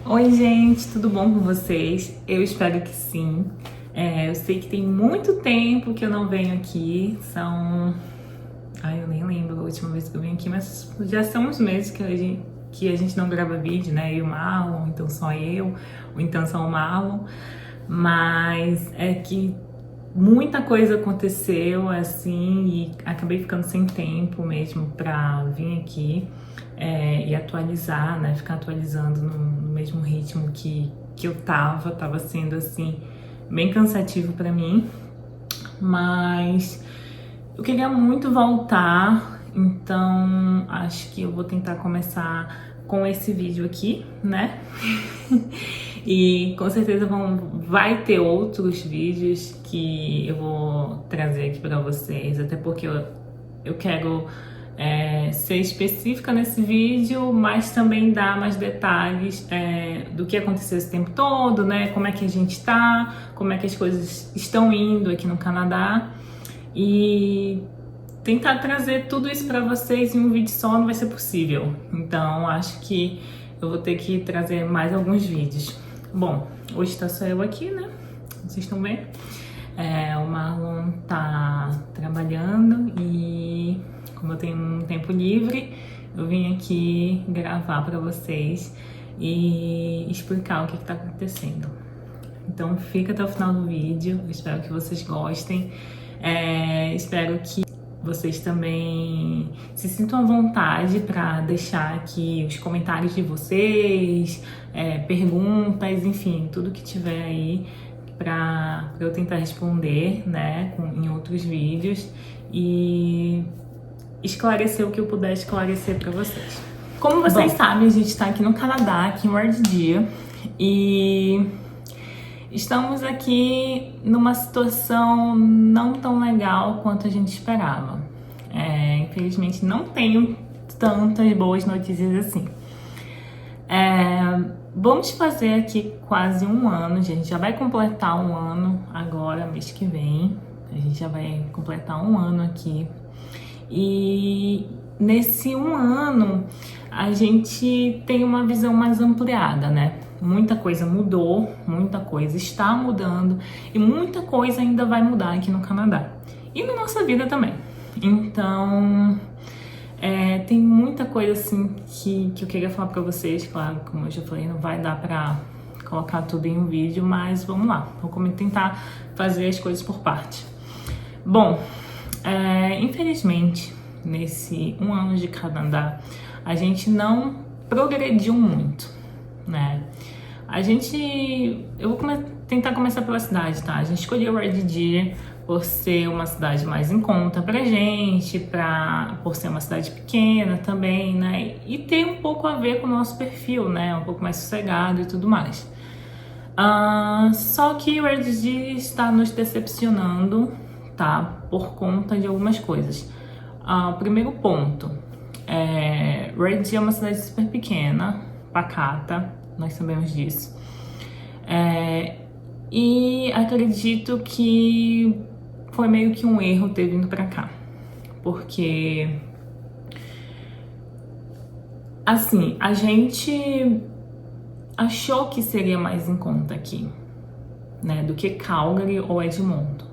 Oi, gente, tudo bom com vocês? Eu espero que sim. Eu sei que tem muito tempo que eu não venho aqui, eu nem lembro a última vez que eu vim aqui, mas já são uns meses que a gente não grava vídeo, né? Eu e o Marlon, então só eu, ou então só o Marlon. Mas é que muita coisa aconteceu, assim, e acabei ficando sem tempo mesmo pra vir aqui e atualizar, né? Ficar atualizando no mesmo ritmo que eu tava sendo, assim, bem cansativo pra mim. Mas eu queria muito voltar, então acho que eu vou tentar começar com esse vídeo aqui, né? E com certeza vai ter outros vídeos que eu vou trazer aqui pra vocês, até porque eu quero ser específica nesse vídeo, mas também dar mais detalhes do que aconteceu esse tempo todo, né? Como é que a gente tá, como é que as coisas estão indo aqui no Canadá. E tentar trazer tudo isso para vocês em um vídeo só não vai ser possível. Então acho que eu vou ter que trazer mais alguns vídeos. Bom, hoje tá só eu aqui, né? Vocês estão vendo? O Marlon tá trabalhando e como eu tenho um tempo livre, eu vim aqui gravar para vocês e explicar o que tá acontecendo. Então fica até o final do vídeo, eu espero que vocês gostem. Espero que vocês também se sintam à vontade para deixar aqui os comentários de vocês, perguntas, enfim, tudo que tiver aí para eu tentar responder, né, em outros vídeos e esclarecer o que eu puder esclarecer para vocês. Como vocês sabem, a gente está aqui no Canadá, aqui em Red Deer, e estamos aqui numa situação não tão legal quanto a gente esperava. Infelizmente não tenho tantas boas notícias assim. Vamos fazer aqui quase um ano, gente. Já vai completar um ano agora, mês que vem. A gente já vai completar um ano aqui. E nesse um ano a gente tem uma visão mais ampliada, né? Muita coisa mudou, muita coisa está mudando e muita coisa ainda vai mudar aqui no Canadá e na nossa vida também. Então, tem muita coisa assim que eu queria falar pra vocês. Claro, como eu já falei, não vai dar pra colocar tudo em um vídeo, mas vamos lá, vou tentar fazer as coisas por parte. Bom, infelizmente, nesse um ano de Canadá, a gente não progrediu muito, né? Eu vou tentar começar pela cidade, tá? A gente escolheu Red Deer por ser uma cidade mais em conta pra gente, por ser uma cidade pequena também, né? E ter um pouco a ver com o nosso perfil, né? Um pouco mais sossegado e tudo mais. Só que Red Deer está nos decepcionando, tá? Por conta de algumas coisas. O primeiro ponto, Red Deer é uma cidade super pequena, pacata, nós sabemos disso. E acredito que foi meio que um erro ter vindo pra cá. Porque, assim, a gente achou que seria mais em conta aqui, né, do que Calgary ou Edmonton.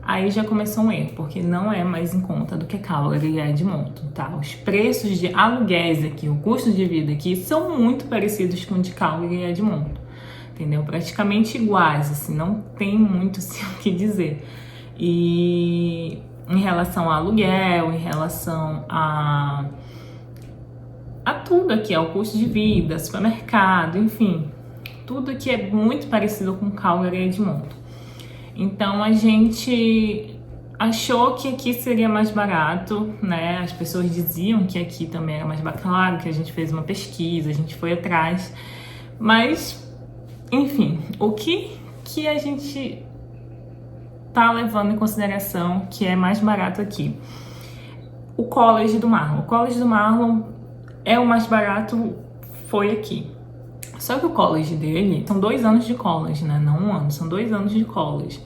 Aí já começou um erro, porque não é mais em conta do que Calgary e Edmonton, tá? Os preços de aluguéis aqui, o custo de vida aqui, são muito parecidos com o de Calgary e Edmonton, entendeu? Praticamente iguais, assim, não tem muito assim, o que dizer. E em relação ao aluguel, em relação a tudo aqui, ao custo de vida, supermercado, enfim, tudo aqui é muito parecido com Calgary e Edmonton. Então a gente achou que aqui seria mais barato, né? As pessoas diziam que aqui também era mais barato. Claro que a gente fez uma pesquisa, a gente foi atrás. Mas, enfim, o que a gente tá levando em consideração que é mais barato aqui? O College do Marlon. O College do Marlon é o mais barato, foi aqui. Só que o college dele são 2 anos de college, né? Não um ano, são 2 anos de college.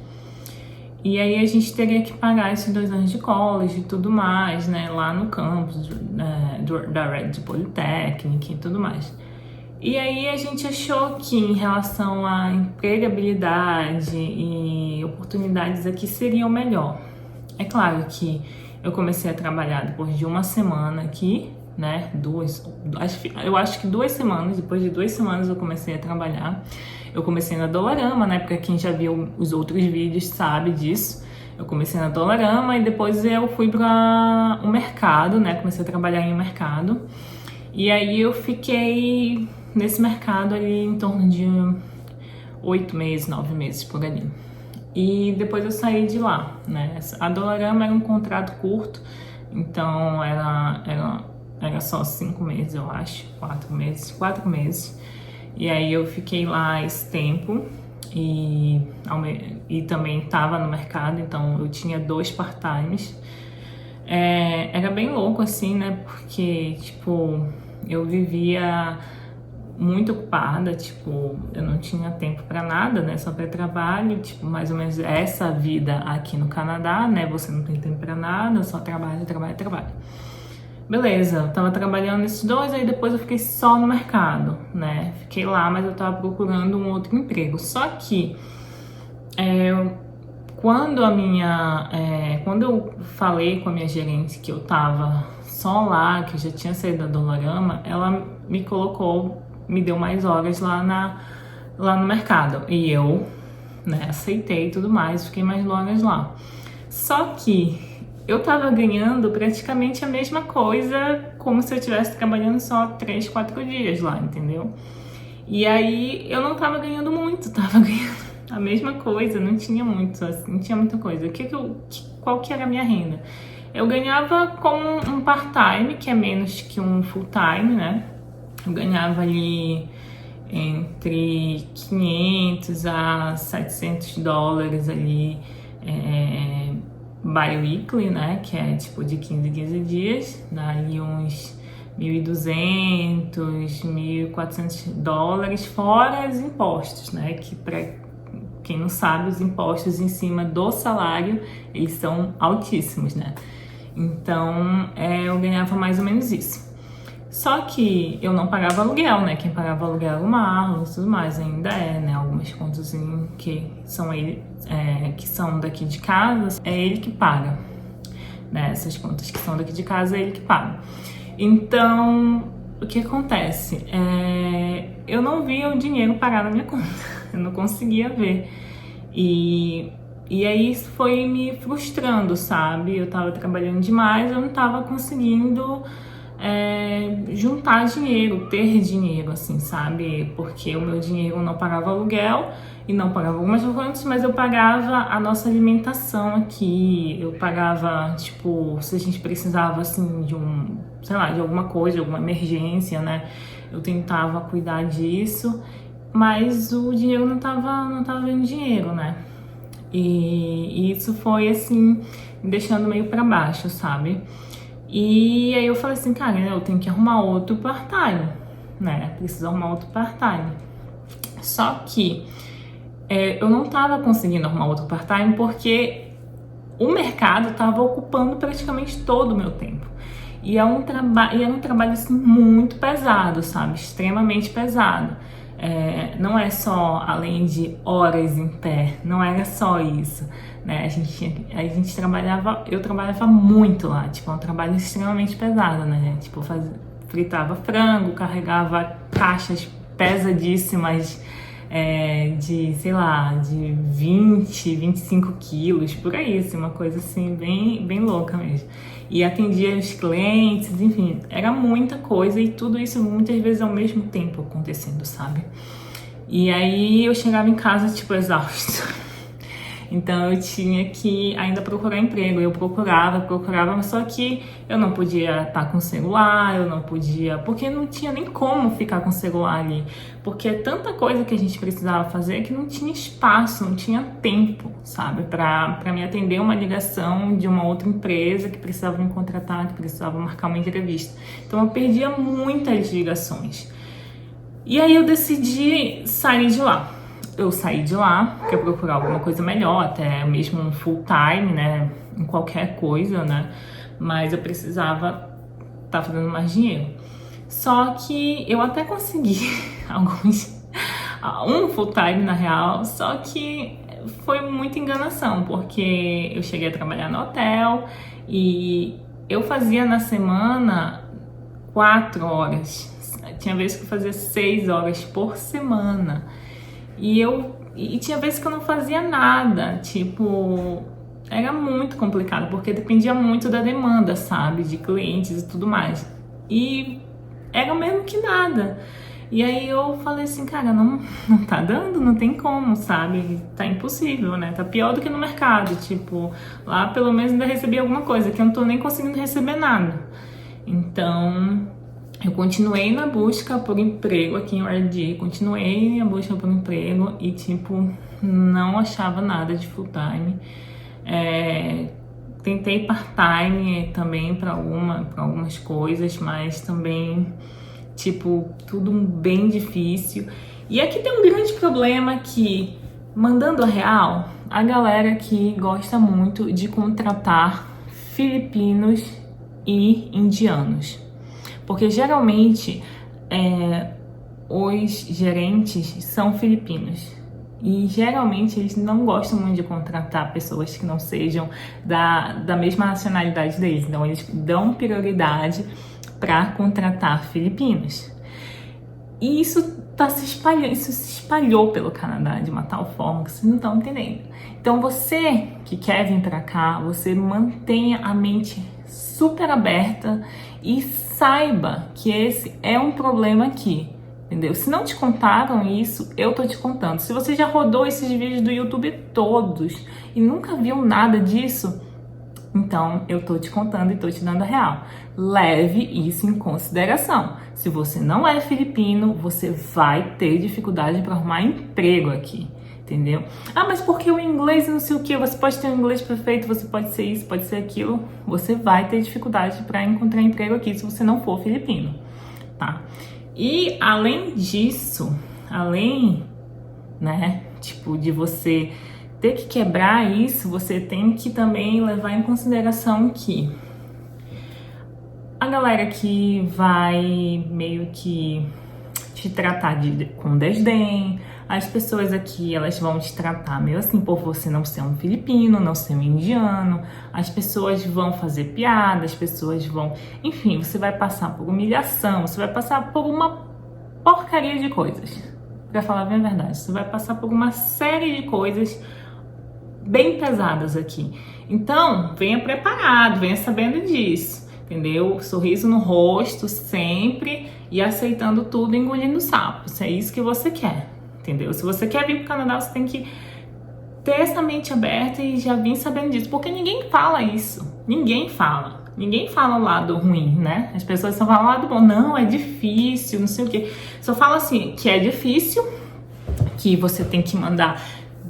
E aí a gente teria que pagar esses 2 anos de college e tudo mais, né? Lá no campus da Red Polytechnic e tudo mais. E aí a gente achou que em relação à empregabilidade e oportunidades aqui seriam melhor. É claro que eu comecei a trabalhar depois de uma semana aqui, né? Eu acho que 2 semanas, depois de 2 semanas eu comecei a trabalhar. Eu comecei na Dollarama, né? Porque quem já viu os outros vídeos sabe disso. Eu comecei na Dollarama e depois eu fui para o mercado, né? Comecei a trabalhar em um mercado. E aí eu fiquei nesse mercado ali em torno de 8 meses, 9 meses por ali. E depois eu saí de lá, né? A Dollarama era um contrato curto, então era só 5 meses, eu acho, 4 meses. E aí eu fiquei lá esse tempo e também estava no mercado, então eu tinha 2 part-times. Era bem louco assim, né? Porque, tipo, eu vivia muito ocupada, tipo, eu não tinha tempo pra nada, né, só pra trabalho, tipo, mais ou menos essa vida aqui no Canadá, né, você não tem tempo pra nada, só trabalho, trabalho, trabalho. Beleza, eu tava trabalhando nesses 2, aí depois eu fiquei só no mercado, né, fiquei lá, mas eu tava procurando um outro emprego, só que quando eu falei com a minha gerente que eu tava só lá, que eu já tinha saído da Dollarama, ela me deu mais horas lá no mercado. E eu, né, aceitei e tudo mais, fiquei mais horas lá. Só que eu tava ganhando praticamente a mesma coisa, como se eu estivesse trabalhando só 3, 4 dias lá, entendeu? E aí eu não tava ganhando muito, tava ganhando a mesma coisa, não tinha muito, assim, não tinha muita coisa. Qual que era a minha renda? Eu ganhava como um part-time, que é menos que um full-time, né? Eu ganhava ali entre 500 a 700 dólares ali bi-weekly, né? Que é tipo de 15 em 15 dias, daí uns 1.200, 1.400 dólares, fora os impostos, né? Que para quem não sabe, os impostos em cima do salário, eles são altíssimos, né? Então, eu ganhava mais ou menos isso. Só que eu não pagava aluguel, né? Quem pagava aluguel era o Marlon e tudo mais, ainda né? Algumas contas que são daqui de casa, é ele que paga, né? Essas contas que são daqui de casa, é ele que paga. Então, o que acontece? Eu não via o dinheiro parar na minha conta, eu não conseguia ver. E aí isso foi me frustrando, sabe? Eu tava trabalhando demais, eu não tava conseguindo juntar dinheiro, ter dinheiro, assim, sabe? Porque o meu dinheiro não pagava aluguel e não pagava algumas coisas, mas eu pagava a nossa alimentação aqui, eu pagava, tipo, se a gente precisava, assim, de alguma coisa, de alguma emergência, né? Eu tentava cuidar disso, mas o dinheiro não tava vendo dinheiro, né? E isso foi, assim, me deixando meio pra baixo, sabe? E aí eu falei assim, cara, eu tenho que arrumar outro part-time, né? Preciso arrumar outro part-time. Só que eu não tava conseguindo arrumar outro part-time porque o mercado tava ocupando praticamente todo o meu tempo. E era um trabalho assim, muito pesado, sabe? Extremamente pesado. Não é só além de horas em pé, não era só isso, né? Eu trabalhava muito lá, tipo, é um trabalho extremamente pesado, né? Tipo, fritava frango, carregava caixas pesadíssimas de, sei lá, de 20, 25 quilos, por aí, assim, uma coisa assim, bem, bem louca mesmo. E atendia os clientes, enfim, era muita coisa e tudo isso muitas vezes ao mesmo tempo acontecendo, sabe? E aí eu chegava em casa, tipo, exausta. Então eu tinha que ainda procurar emprego. Eu procurava, mas só que eu não podia estar com o celular, porque não tinha nem como ficar com o celular ali. Porque é tanta coisa que a gente precisava fazer que não tinha espaço, não tinha tempo, sabe? Pra me atender uma ligação de uma outra empresa que precisava me contratar, que precisava marcar uma entrevista. Então eu perdia muitas ligações. E aí eu decidi sair de lá. Eu saí de lá, porque eu procurar alguma coisa melhor, até mesmo um full time, né, em qualquer coisa, né, mas eu precisava estar fazendo mais dinheiro. Só que eu até consegui um full time na real, só que foi muita enganação, porque eu cheguei a trabalhar no hotel e eu fazia na semana 4 horas, tinha vezes que eu fazia 6 horas por semana, e tinha vezes que eu não fazia nada, tipo, era muito complicado, porque dependia muito da demanda, sabe, de clientes e tudo mais, e era mesmo que nada. E aí eu falei assim, cara, não tá dando, não tem como, sabe? Tá impossível, né? Tá pior do que no mercado, tipo, lá pelo menos ainda recebi alguma coisa, que eu não tô nem conseguindo receber nada. Então, eu continuei na busca por emprego aqui em RD, continuei a busca por emprego e, tipo, não achava nada de full time. Tentei part-time também para algumas coisas, mas também, tipo, tudo bem difícil. E aqui tem um grande problema que, mandando a real, a galera aqui gosta muito de contratar filipinos e indianos. Porque geralmente os gerentes são filipinos. E geralmente eles não gostam muito de contratar pessoas que não sejam da mesma nacionalidade deles. Então eles dão prioridade para contratar filipinos. E isso se espalhou pelo Canadá de uma tal forma que vocês não estão entendendo. Então você que quer vir para cá, você mantenha a mente super aberta e saiba que esse é um problema aqui, entendeu? Se não te contaram isso, eu tô te contando. Se você já rodou esses vídeos do YouTube todos e nunca viu nada disso, então eu tô te contando e tô te dando a real. Leve isso em consideração. Se você não é filipino, você vai ter dificuldade para arrumar emprego aqui, entendeu? Ah, mas porque o inglês não sei o que, você pode ter um inglês perfeito, você pode ser isso, pode ser aquilo, você vai ter dificuldade para encontrar emprego aqui se você não for filipino, tá? E além disso, né, tipo, de você ter que quebrar isso, você tem que também levar em consideração que a galera que vai meio que te tratar com desdém, as pessoas aqui, elas vão te tratar meio assim por você não ser um filipino, não ser um indiano, as pessoas vão fazer piada, as pessoas vão... Enfim, você vai passar por humilhação, você vai passar por uma porcaria de coisas. Pra falar bem a verdade, você vai passar por uma série de coisas bem pesadas aqui. Então, venha preparado, venha sabendo disso, entendeu? Sorriso no rosto sempre e aceitando tudo, engolindo sapo. Se é isso que você quer, entendeu? Se você quer vir pro Canadá, você tem que ter essa mente aberta e já vir sabendo disso, porque ninguém fala isso. Ninguém fala o lado ruim, né? As pessoas só falam o lado bom. Não, é difícil, não sei o quê. Só fala assim, que é difícil, que você tem que mandar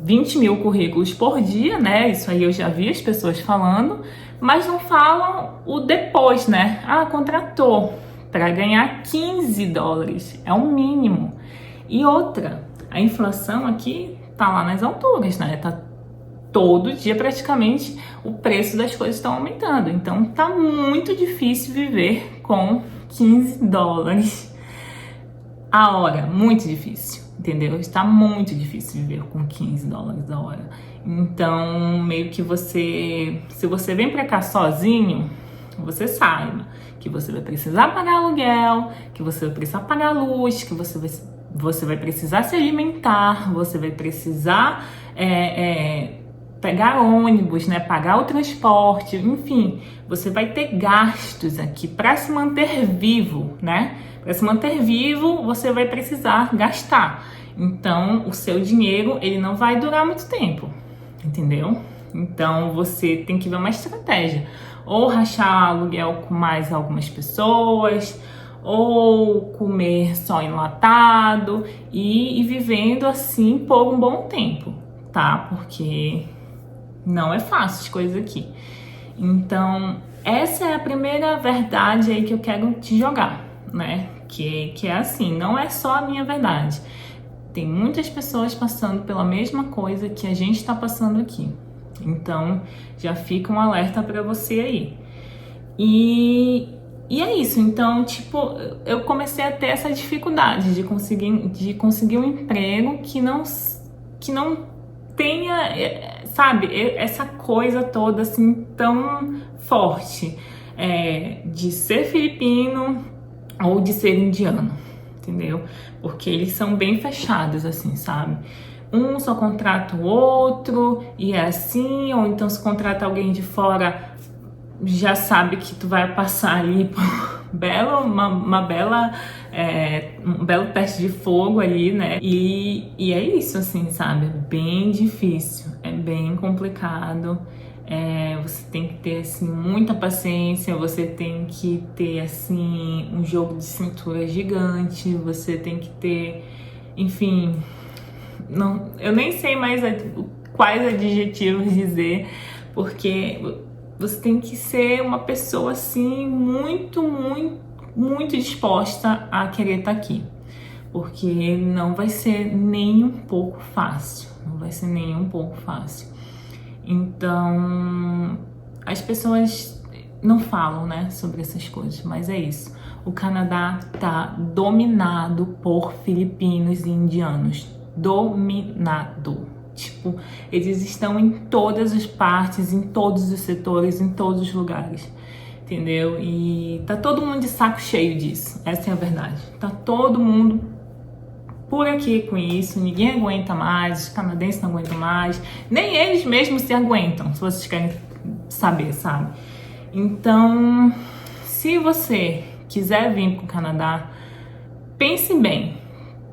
20 mil currículos por dia, né? Isso aí eu já vi as pessoas falando, mas não falam o depois, né? Ah, contratou para ganhar $15, é o mínimo. E outra, a inflação aqui tá lá nas alturas, né? Tá todo dia praticamente o preço das coisas estão aumentando, então tá muito difícil viver com $15 a hora, muito difícil. Entendeu? Está muito difícil viver com $15 a hora. Então, meio que se você vem pra cá sozinho, você saiba que você vai precisar pagar aluguel, que você vai precisar pagar luz, que você vai precisar se alimentar, você vai precisar pegar ônibus, né? Pagar o transporte, enfim, você vai ter gastos aqui para se manter vivo, né? Para se manter vivo, você vai precisar gastar. Então, o seu dinheiro, ele não vai durar muito tempo, entendeu? Então, você tem que ver uma estratégia. Ou rachar aluguel com mais algumas pessoas, ou comer só enlatado e ir vivendo assim por um bom tempo, tá? Porque não é fácil as coisas aqui. Então, essa é a primeira verdade aí que eu quero te jogar, né? Que é assim, não é só a minha verdade. Tem muitas pessoas passando pela mesma coisa que a gente está passando aqui. Então, já fica um alerta para você aí. E E é isso, então, tipo, eu comecei a ter essa dificuldade de conseguir um emprego que não tenha, sabe, essa coisa toda assim tão forte, de ser filipino ou de ser indiano, entendeu? Porque eles são bem fechados, assim, sabe? Um só contrata o outro e é assim, ou então se contrata alguém de fora, já sabe que tu vai passar ali por um belo teste de fogo ali, né? E é isso, assim, sabe? É bem difícil, é bem complicado. Você tem que ter, assim, muita paciência, você tem que ter, assim, um jogo de cintura gigante, você tem que ter, enfim, não, eu nem sei mais quais adjetivos dizer, porque você tem que ser uma pessoa assim muito disposta a querer estar aqui, porque não vai ser nem um pouco fácil, não vai ser nem um pouco fácil. Então, as pessoas não falam, né, sobre essas coisas, mas é isso. O Canadá tá dominado por filipinos e indianos. Dominado. Tipo, eles estão em todas as partes, em todos os setores, em todos os lugares. Entendeu? E tá todo mundo de saco cheio disso. Essa é a verdade. Tá todo mundo por aqui com isso, ninguém aguenta mais, os canadenses não aguentam mais, nem eles mesmos se aguentam, se vocês querem saber, sabe? Então, se você quiser vir para o Canadá, pense bem,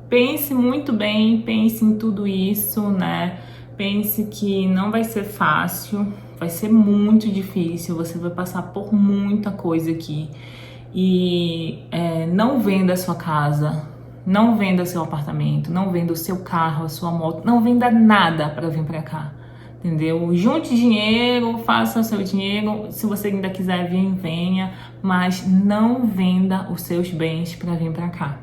pense muito bem, pense em tudo isso, né? Pense que não vai ser fácil, vai ser muito difícil, você vai passar por muita coisa aqui. E não venda a sua casa, não venda seu apartamento, não venda o seu carro, a sua moto, não venda nada para vir para cá, entendeu? Junte dinheiro, faça o seu dinheiro, se você ainda quiser vir, venha, mas não venda os seus bens para vir para cá.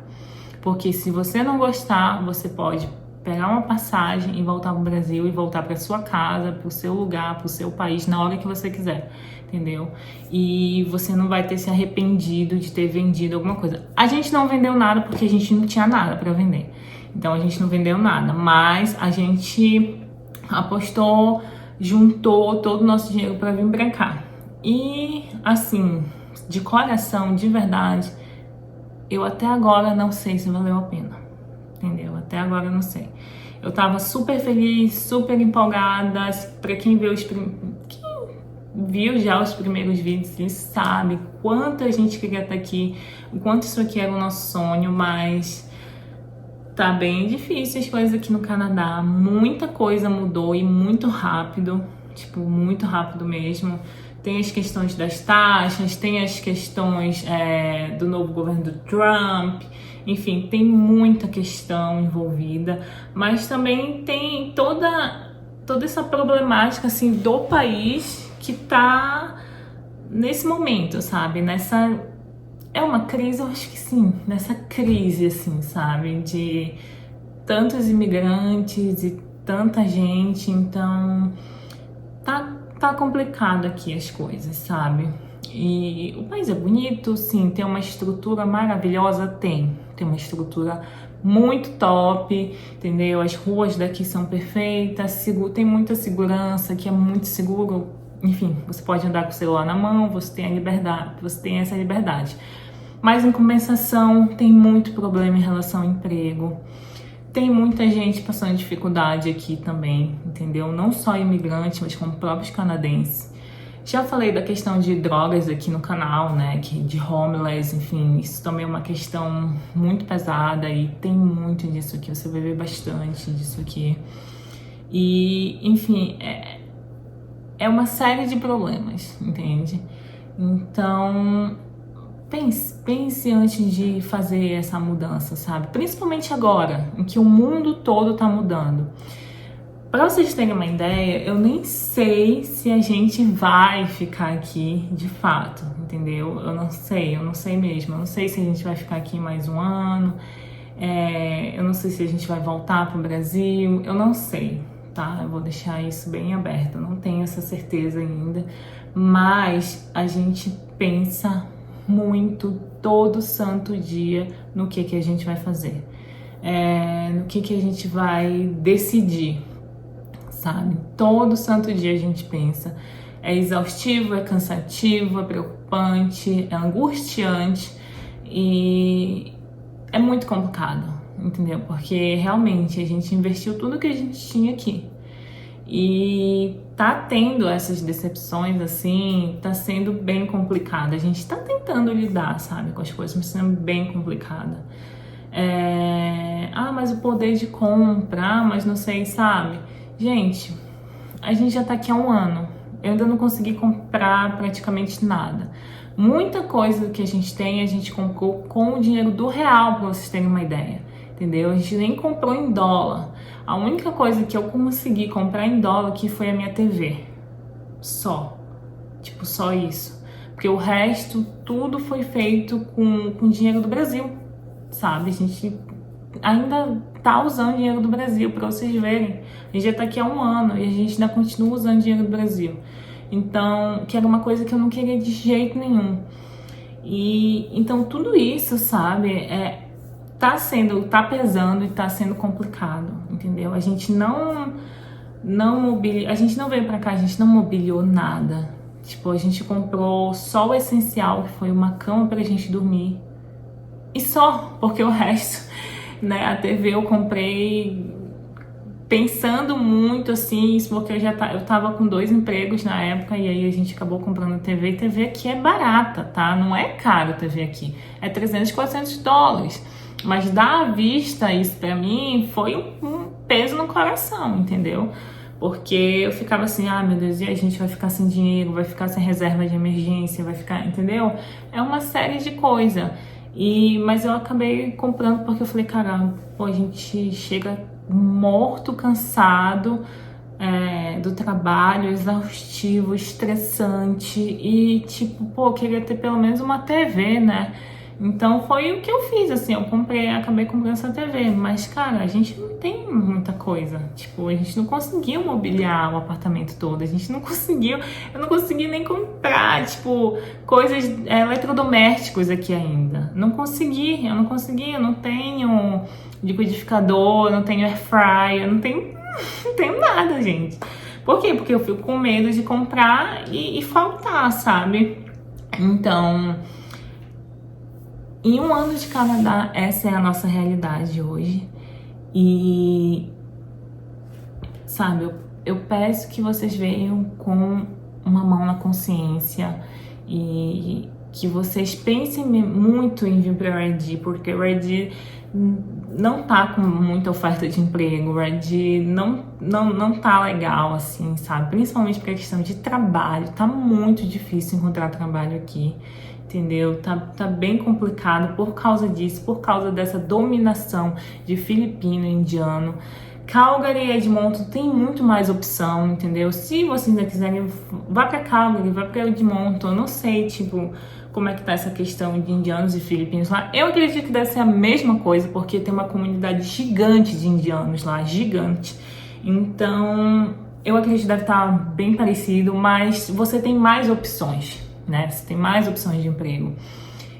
Porque se você não gostar, você pode pegar uma passagem e voltar para o Brasil e voltar para sua casa, para o seu lugar, para o seu país, na hora que você quiser, entendeu? E você não vai ter se arrependido de ter vendido alguma coisa. A gente não vendeu nada porque a gente não tinha nada para vender. Então a gente não vendeu nada, mas a gente apostou, juntou todo o nosso dinheiro para vir para cá. E assim, de coração, de verdade, eu até agora não sei se valeu a pena, entendeu? Até agora eu não sei. Eu tava super feliz, super empolgada. Pra quem viu já os primeiros vídeos, ele sabe quanta gente queria estar aqui, o quanto isso aqui era o nosso sonho, mas tá bem difícil as coisas aqui no Canadá. Muita coisa mudou e muito rápido, tipo, muito rápido mesmo. Tem as questões das taxas, tem as questões do novo governo do Trump, enfim, tem muita questão envolvida, mas também tem toda essa problemática assim do país que tá nesse momento, sabe? É uma crise, eu acho que sim, nessa crise assim, sabe? De tantos imigrantes e tanta gente, então tá complicado aqui as coisas, sabe? E o país é bonito, sim, tem uma estrutura maravilhosa, tem uma estrutura muito top, entendeu? As ruas daqui são perfeitas, tem muita segurança, que é muito seguro, enfim, você pode andar com o celular na mão, você tem a liberdade, você tem essa liberdade. Mas em compensação, tem muito problema em relação ao emprego. Tem muita gente passando dificuldade aqui também, entendeu? Não só imigrantes, mas como próprios canadenses. Já falei da questão de drogas aqui no canal, né? De homeless, enfim, isso também é uma questão muito pesada e tem muito disso aqui, você vai ver bastante disso aqui. E, enfim, é uma série de problemas, entende? Então, pense antes de fazer essa mudança, sabe? Principalmente agora, em que o mundo todo tá mudando. Para vocês terem uma ideia, eu nem sei se a gente vai ficar aqui de fato, entendeu? Eu não sei mesmo. Eu não sei se a gente vai ficar aqui mais um ano. Eu não sei se a gente vai voltar para o Brasil. Eu não sei, tá? Eu vou deixar isso bem aberto. Eu não tenho essa certeza ainda. Mas a gente pensa muito todo santo dia no que a gente vai fazer, no que a gente vai decidir, sabe? Todo santo dia a gente pensa. É exaustivo, é cansativo, é preocupante, é angustiante e é muito complicado, entendeu? Porque realmente a gente investiu tudo que a gente tinha aqui. E tá tendo essas decepções, assim, tá sendo bem complicado. A gente tá tentando lidar, sabe, com as coisas, mas sendo bem complicada. Mas o poder de compra, mas não sei, sabe? Gente, a gente já tá aqui há um ano. Eu ainda não consegui comprar praticamente nada. Muita coisa que a gente comprou com o dinheiro do real, pra vocês terem uma ideia. Entendeu? A gente nem comprou em dólar. A única coisa que eu consegui comprar em dólar aqui foi a minha TV. Só. Tipo, só isso. Porque o resto, tudo foi feito com dinheiro do Brasil. Sabe? A gente ainda tá usando dinheiro do Brasil, pra vocês verem. A gente já tá aqui há um ano e a gente ainda continua usando dinheiro do Brasil. Então, que era uma coisa que eu não queria de jeito nenhum. E então tudo isso, sabe, tá pesando e tá sendo complicado, entendeu? A gente não veio pra cá, a gente não mobiliou nada. Tipo, a gente comprou só o essencial, que foi uma cama pra gente dormir. E só, porque o resto, né, a TV eu comprei pensando muito assim, isso porque eu tava com 2 empregos na época e aí a gente acabou comprando TV. E TV aqui é barata, tá? Não é caro TV aqui. É 300, 400 dólares. Mas dar à vista isso pra mim foi um peso no coração, entendeu? Porque eu ficava assim, meu Deus, e a gente vai ficar sem dinheiro, vai ficar sem reserva de emergência, vai ficar, entendeu? É uma série de coisas. Mas eu acabei comprando porque eu falei, caramba, pô, a gente chega morto, cansado do trabalho, exaustivo, estressante e tipo, pô, eu queria ter pelo menos uma TV, né? Então foi o que eu fiz, assim, acabei comprando essa TV, mas cara, a gente não tem muita coisa, tipo, a gente não conseguiu mobiliar o apartamento todo, eu não consegui nem comprar, tipo, coisas, eletrodomésticos aqui ainda, eu não tenho liquidificador, eu não tenho air fryer, eu não tenho nada, gente. Por quê? Porque eu fico com medo de comprar e faltar, sabe? Então, em um ano de Canadá, essa é a nossa realidade hoje. E, sabe, eu peço que vocês venham com uma mão na consciência e que vocês pensem muito em vir para o RD, porque o RD não tá com muita oferta de emprego, o RD não tá legal, assim, sabe? Principalmente porque a questão de trabalho, tá muito difícil encontrar trabalho aqui. Entendeu? Tá bem complicado por causa disso, por causa dessa dominação de filipino e indiano. Calgary e Edmonton tem muito mais opção, entendeu? Se vocês ainda quiserem, vá pra Calgary, vá pra Edmonton. Eu não sei, tipo, como é que tá essa questão de indianos e filipinos lá. Eu acredito que deve ser a mesma coisa, porque tem uma comunidade gigante de indianos lá, gigante. Então, eu acredito que deve estar bem parecido, mas você tem mais opções, né? Você tem mais opções de emprego.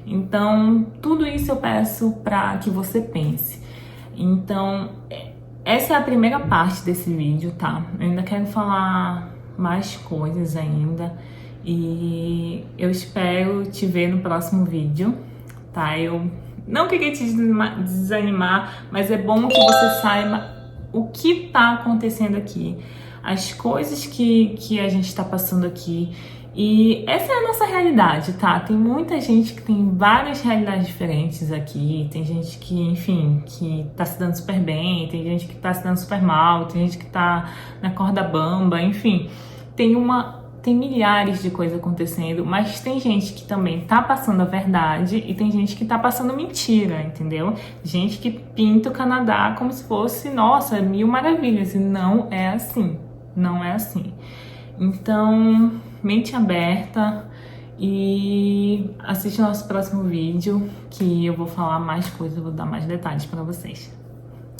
Então, tudo isso eu peço para que você pense. Então, essa é a primeira parte desse vídeo, tá? Eu ainda quero falar mais coisas ainda e eu espero te ver no próximo vídeo, tá? Eu não queria te desanimar, mas é bom que você saiba o que tá acontecendo aqui, as coisas que a gente tá passando aqui. E essa é a nossa realidade, tá? Tem muita gente que tem várias realidades diferentes aqui. Tem gente que, enfim, que tá se dando super bem. Tem gente que tá se dando super mal. Tem gente que tá na corda bamba. Enfim, tem milhares de coisas acontecendo. Mas tem gente que também tá passando a verdade. E tem gente que tá passando mentira, entendeu? Gente que pinta o Canadá como se fosse, nossa, mil maravilhas. E não é assim. Não é assim. Então, mente aberta e assiste o nosso próximo vídeo, que eu vou falar mais coisas, vou dar mais detalhes para vocês.